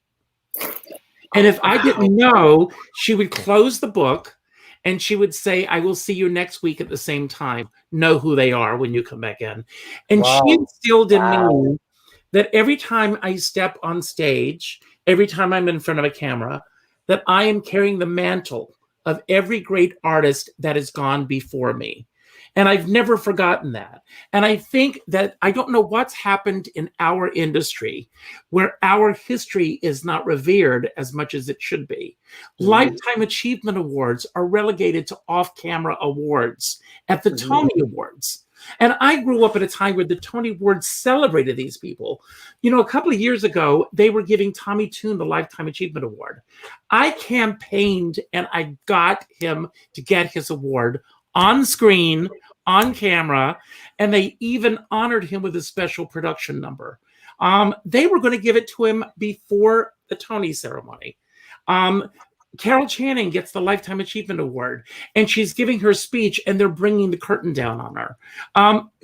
And if I didn't know, she would close the book and she would say, "I will see you next week at the same time. Know who they are when you come back in." And she instilled in me that every time I step on stage, every time I'm in front of a camera, that I am carrying the mantle of every great artist that has gone before me. And I've never forgotten that. And I think that I don't know what's happened in our industry where our history is not revered as much as it should be. Lifetime Achievement Awards are relegated to off-camera awards at the Tony Awards. And I grew up at a time where the Tony Awards celebrated these people. A couple of years ago, they were giving Tommy Tune the Lifetime Achievement Award. I campaigned and I got him to get his award on screen, on camera, and they even honored him with a special production number. They were going to give it to him before the Tony ceremony. Carol Channing gets the Lifetime Achievement Award, and she's giving her speech, and they're bringing the curtain down on her.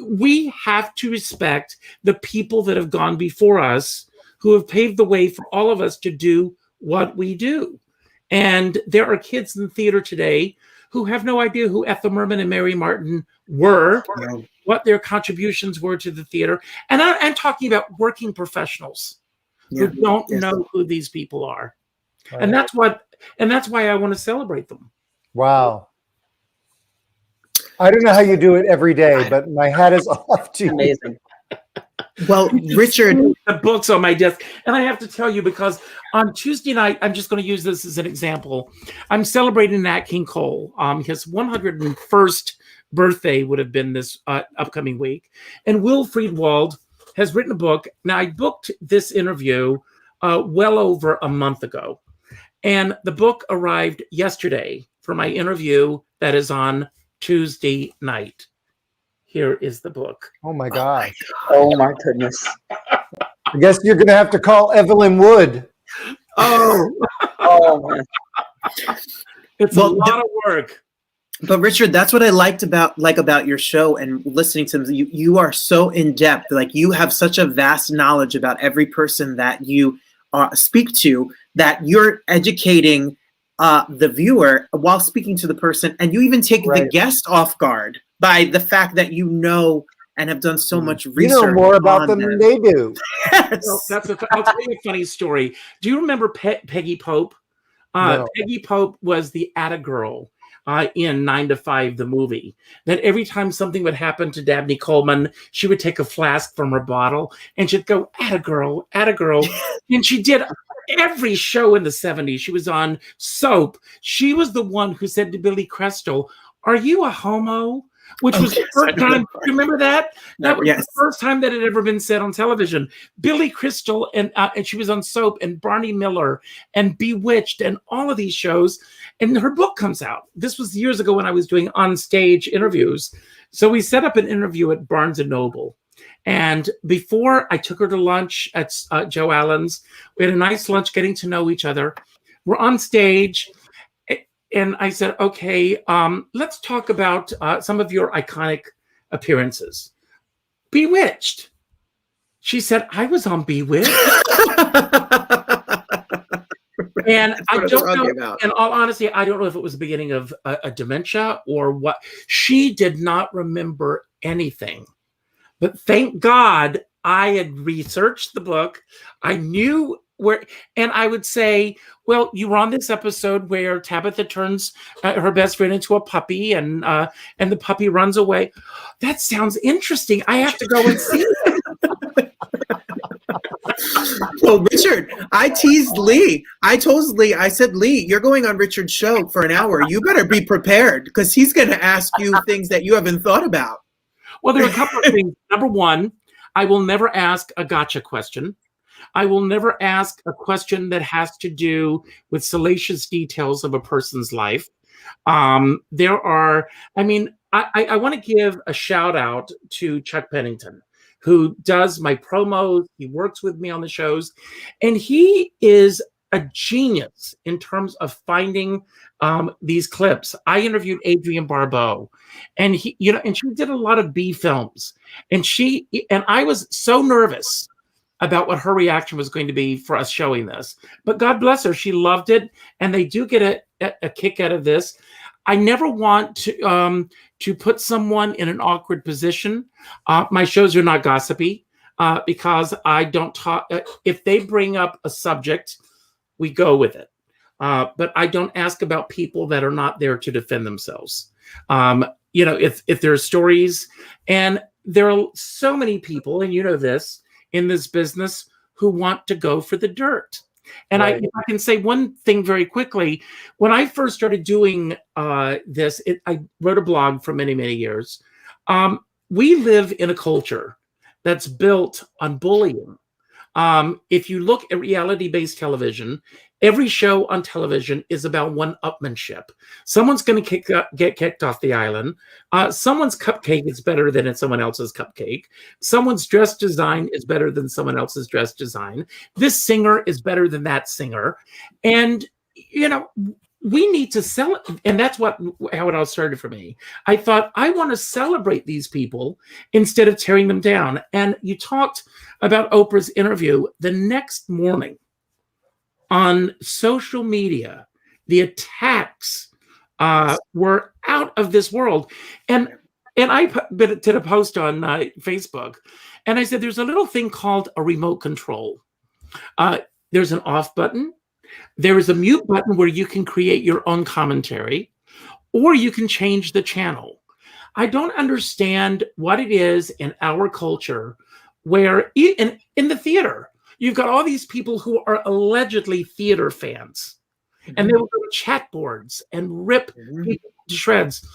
We have to respect the people that have gone before us, who have paved the way for all of us to do what we do. And there are kids in the theater today who have no idea who Ethel Merman and Mary Martin were, what their contributions were to the theater. And I'm talking about working professionals who don't know who these people are. And that's why I want to celebrate them. Wow. I don't know how you do it every day, but my hat is off to you. Amazing. Well, Richard, The book's on my desk. And I have to tell you, because on Tuesday night, I'm just going to use this as an example. I'm celebrating Nat King Cole. His 101st birthday would have been this upcoming week. And Will Friedwald has written a book. Now, I booked this interview well over a month ago. And the book arrived yesterday for my interview that is on Tuesday night. Here is the book. Oh my gosh. Oh my goodness. I guess you're going to have to call Evelyn Wood. Oh, man. It's Well, a lot of work. but Richard, that's what I liked about your show and listening to them. You are so in depth. Like, you have such a vast knowledge about every person that you speak to, that you're educating the viewer while speaking to the person, and you even take the guest off guard by the fact that you know and have done so much research. You know more about them than they do. Yes. Well, I'll tell you a funny story. Do you remember Peggy Pope? No. Peggy Pope was the Atta Girl in 9 to 5, the movie. That every time something would happen to Dabney Coleman, she would take a flask from her bottle and she'd go, Atta Girl, Atta Girl. And she did every show in the 70s. She was on Soap. She was the one who said to Billy Crystal, "Are you a homo?" Which was the first time. You remember that? That was the first time that had ever been said on television. Billy Crystal, and she was on Soap, and Barney Miller, and Bewitched, and all of these shows. And her book comes out. This was years ago when I was doing on-stage interviews. So we set up an interview at Barnes & Noble. And before I took her to lunch at Joe Allen's, we had a nice lunch getting to know each other. We're on stage. And I said, okay, let's talk about some of your iconic appearances. Bewitched. She said, I was on Bewitched. And I don't know, in all honesty, I don't know if it was the beginning of a dementia or what. She did not remember anything. But thank God I had researched the book. I knew where, and I would say, well, you were on this episode where Tabitha turns her best friend into a puppy, and the puppy runs away. That sounds interesting. I have to go and see it. Well, Richard, I teased Lee. I told Lee, I said, Lee, you're going on Richard's show for an hour. You better be prepared, because he's going to ask you things that you haven't thought about. Well, there are a couple of things. Number one, I will never ask a gotcha question. I will never ask a question that has to do with salacious details of a person's life. I want to give a shout out to Chuck Pennington, who does my promos. He works with me on the shows, and he is a genius in terms of finding these clips. I interviewed Adrienne Barbeau, and she did a lot of B films, and I was so nervous about what her reaction was going to be for us showing this. But God bless her, she loved it, and they do get a kick out of this. I never want to put someone in an awkward position. My shows are not gossipy because I don't talk. If they bring up a subject, we go with it. But I don't ask about people that are not there to defend themselves. If there are stories, and there are so many people, and you know this, in this business who want to go for the dirt. And if I can say one thing very quickly, when I first started doing this, I wrote a blog for many, many years. We live in a culture that's built on bullying. If you look at reality-based television, every show on television is about one-upmanship. Someone's going to get kicked off the island. Someone's cupcake is better than someone else's cupcake. Someone's dress design is better than someone else's dress design. This singer is better than that singer. And, we need to sell it. And that's how it all started for me. I thought, I want to celebrate these people instead of tearing them down. And you talked about Oprah's interview. The next morning on social media, the attacks were out of this world. And I did a post on Facebook, and I said, there's a little thing called a remote control. There's an off button. There is a mute button where you can create your own commentary, or you can change the channel. I don't understand what it is in our culture where in the theater, you've got all these people who are allegedly theater fans, and they will go to chat boards and rip people to shreds.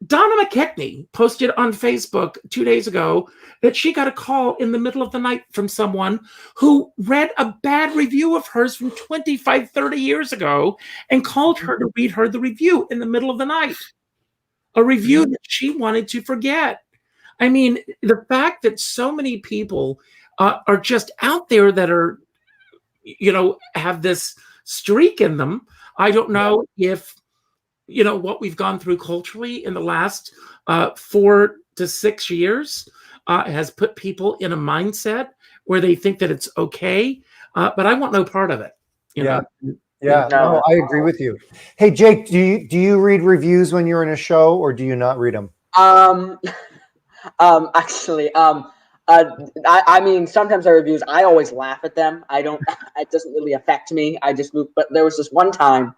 Donna McKechnie posted on Facebook 2 days ago that she got a call in the middle of the night from someone who read a bad review of hers from 25, 30 years ago and called her to read her the review in the middle of the night. A review that she wanted to forget. I mean, the fact that so many people are just out there that are, have this streak in them. I don't know if, what we've gone through culturally in the last 4 to 6 years has put people in a mindset where they think that it's okay. But I want no part of it. You know? Yeah, no, I agree with you. Hey, Jake, do you read reviews when you're in a show, or do you not read them? Actually, I mean, sometimes I reviews, I always laugh at them. It doesn't really affect me. I just move. But there was this one time,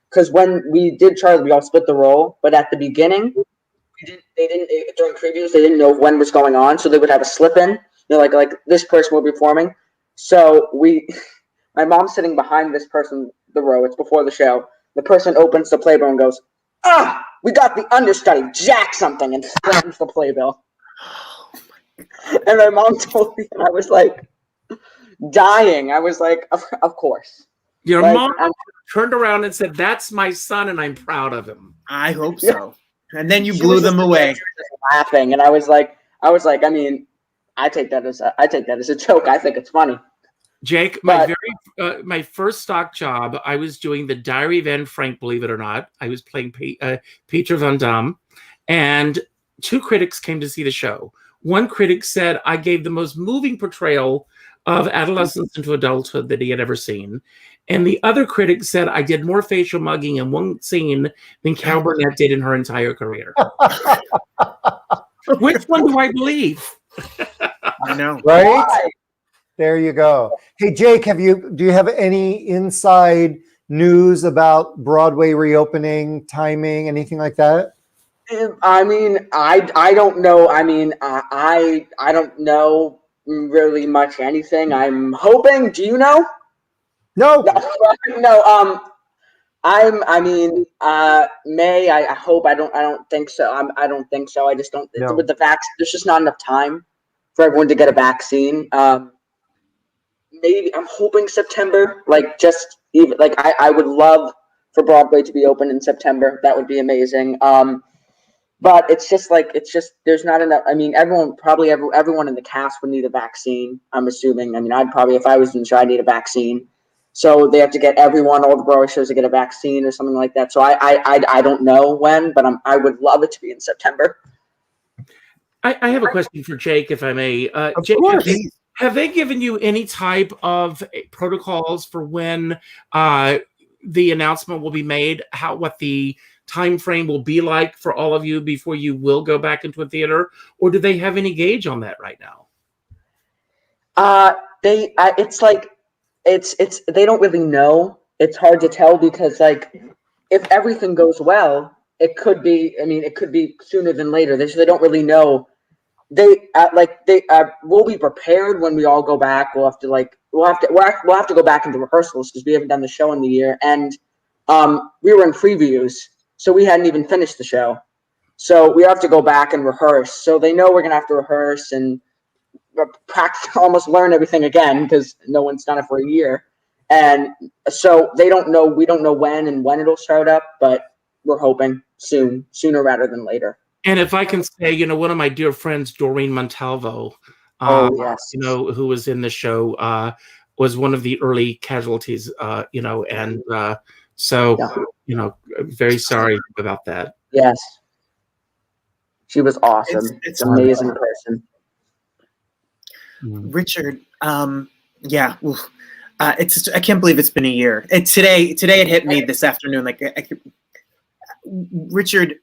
because when we did Charlie, we all split the role. But at the beginning, they didn't during previews, they didn't know when was going on, so they would have a slip in. Like this person will be performing. So my mom's sitting behind this person, the row. It's before the show. The person opens the playbill and goes, we got the understudy, Jack something, and slams the playbill. And my mom told me, and I was like dying. I was like, of course. Your mom turned around and said, "That's my son, and I'm proud of him." I hope so. And then you blew them away. Laughing, and I was like, I mean, I take that as a joke. I think it's funny. Jake, my first stock job, I was doing the Diary of Anne Frank, believe it or not. I was playing Peter Van Damme, and 2 critics came to see the show. One critic said I gave the most moving portrayal of adolescence into adulthood that he had ever seen. And the other critic said I did more facial mugging in one scene than Carol Burnett did in her entire career. Which one do I believe? I know. Right? There you go. Hey, Jake, do you have any inside news about Broadway reopening, timing, anything like that? I mean, I don't know. I mean, I don't know really much anything. I'm hoping. Do you know? No. No. May. I hope. I don't think so. I don't think so. I just don't. No. With the vaccine, there's just not enough time for everyone to get a vaccine. Maybe I'm hoping September. I would love for Broadway to be open in September. That would be amazing. But it's just there's not enough. I mean, everyone in the cast would need a vaccine, I'm assuming. I mean, I'd probably, if I was in the show, I'd need a vaccine. So they have to get all the Broadway shows to get a vaccine or something like that. So I don't know when, but I would love it to be in September. I have a question for Jake, if I may. Jake, have they given you any type of protocols for when the announcement will be made? What the time frame will be like for all of you before you will go back into a theater, or do they have any gauge on that right now? They don't really know. It's hard to tell because if everything goes well, it could be sooner than later. They don't really know. We'll be prepared when we all go back. We'll have to go back into rehearsals because we haven't done the show in the year, and we were in previews. So we hadn't even finished the show. So we have to go back and rehearse. So they know we're going to have to rehearse and practice, almost learn everything again because no one's done it for a year. And so they don't know. We don't know when it'll start up, but we're hoping sooner rather than later. And if I can say, one of my dear friends, Doreen Montalvo, yes. Who was in the show, was one of the early casualties, and very sorry about that. Yes. She was awesome. It's an amazing person. Richard, yeah. I can't believe it's been a year. Today it hit me this afternoon. Richard,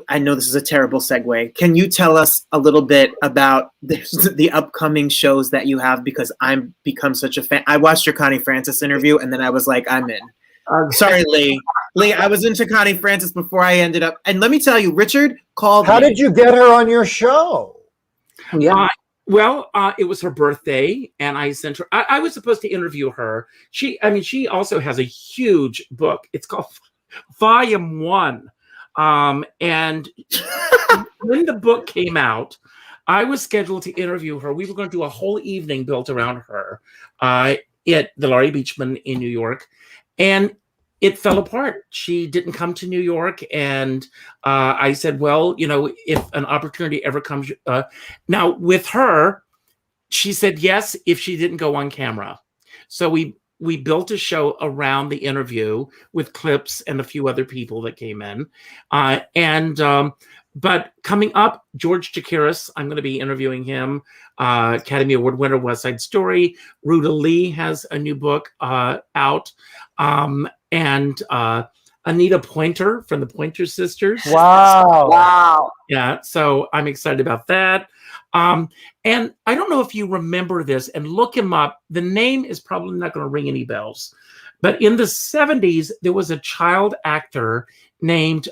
I know this is a terrible segue. Can you tell us a little bit about the upcoming shows that you have? Because I'm become such a fan. I watched your Connie Francis interview and then I was like, I'm in. Sorry, Lee. Lee, I was in Chicani Francis before I ended up. And let me tell you, Richard called How me. did you get her on your show? Yeah. Well, it was her birthday, and I sent her. I was supposed to interview her. She also has a huge book. It's called Volume 1. And when the book came out, I was scheduled to interview her. We were going to do a whole evening built around her at the Laurie Beachman in New York. And it fell apart. She didn't come to New York. And I said, well, if an opportunity ever comes. Now, with her, she said yes if she didn't go on camera. So we built a show around the interview with clips and a few other people that came in. But coming up, George Chakiris, I'm going to be interviewing him. Academy Award winner, West Side Story. Ruta Lee has a new book out. And Anita Pointer from the Pointer Sisters. Wow. Yeah, so I'm excited about that. And I don't know if you remember this, and look him up. The name is probably not going to ring any bells. But in the 70s, there was a child actor named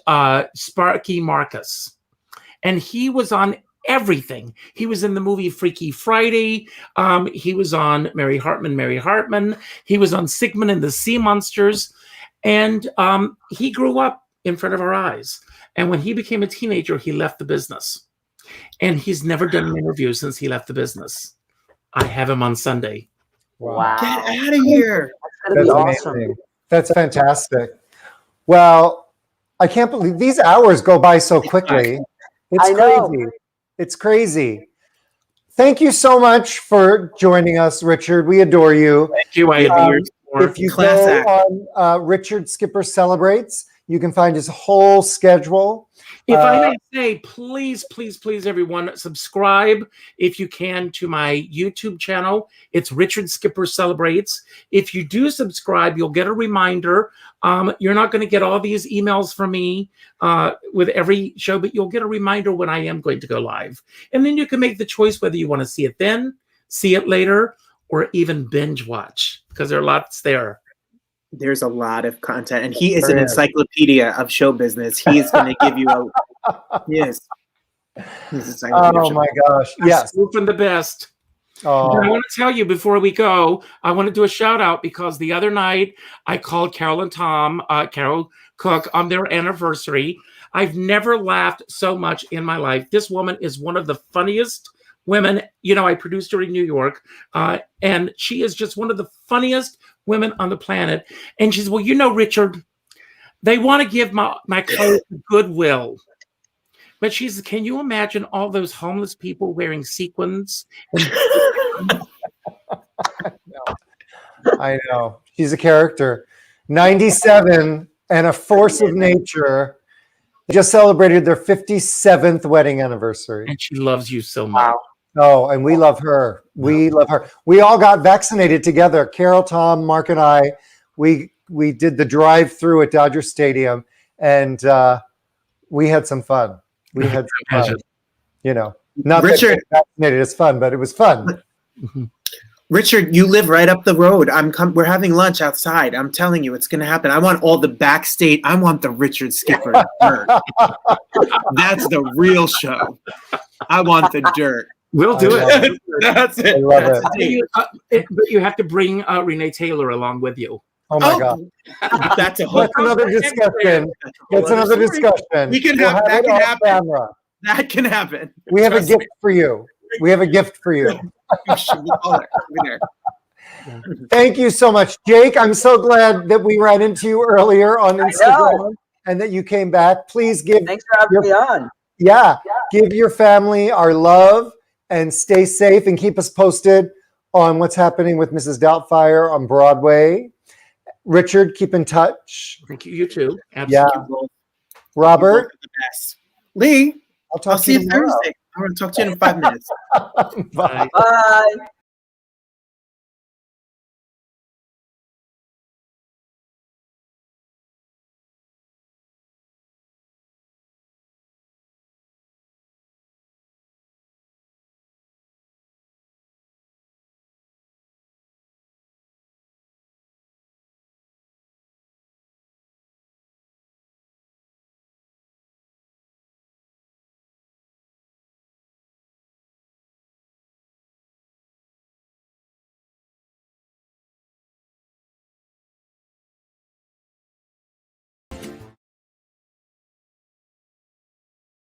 Sparky Marcus. And he was on everything. He was in the movie Freaky Friday. He was on Mary Hartman. He was on Sigmund and the Sea Monsters. And he grew up in front of our eyes. And when he became a teenager, he left the business. And he's never done an interview since he left the business. I have him on Sunday. Wow. Get out of here. That's awesome. amazing. That's fantastic. Well, I can't believe these hours go by so quickly. It's I know. crazy. It's crazy. Thank you so much for joining us, Richard. We adore you. Thank you. I adore you. If you go on Richard Skipper Celebrates, you can find his whole schedule. If I may say, please, everyone, subscribe if you can to my YouTube channel. It's Richard Skipper Celebrates. If you do subscribe, you'll get a reminder. You're not going to get all these emails from me with every show, but you'll get a reminder when I am going to go live. And then you can make the choice whether you want to see it then, see it later, or even binge watch, because there are lots there. There's a lot of content, and he is an encyclopedia of show business. He's going to give you a yes. Oh my gosh! Yes, from the best. Oh. And I want to tell you before we go, I want to do a shout out because the other night I called Carol and Tom, Carol Cook, on their anniversary. I've never laughed so much in my life. This woman is one of the funniest women. I produced her in New York, and she is just one of the funniest women on the planet. And she says, well, Richard, they want to give my clothes to Goodwill. But she says, can you imagine all those homeless people wearing sequins? I know. She's a character. 97 and a force of nature. They just celebrated their 57th wedding anniversary. And she loves you so much. Oh, and we love her. We love her. We all got vaccinated together. Carol, Tom, Mark, and I. We did the drive-through at Dodger Stadium, and we had some fun. We had some fun. Not Richard, that vaccinated is fun, but it was fun. Richard, you live right up the road. We're having lunch outside. I'm telling you, it's going to happen. I want all the backstage. I want the Richard Skipper dirt. That's the real show. I want the dirt. We'll do it. That's it. I love it. But you have to bring Renee Taylor along with you. Oh my God. That's a whole another discussion. That's another discussion. We can have that can happen. Camera. That can happen. We have a gift for you. We have a gift for you. Thank you so much, Jake. I'm so glad that we ran into you earlier on Instagram and that you came back. Please give. Thanks for having me on. Yeah, give your family our love and stay safe and keep us posted on what's happening with Mrs. Doubtfire on Broadway. Richard, keep in touch. Thank you. You too. Absolutely. Yeah. Robert. Lee, I'll see you Thursday. I'm going to talk to you in 5 minutes. Bye. Bye.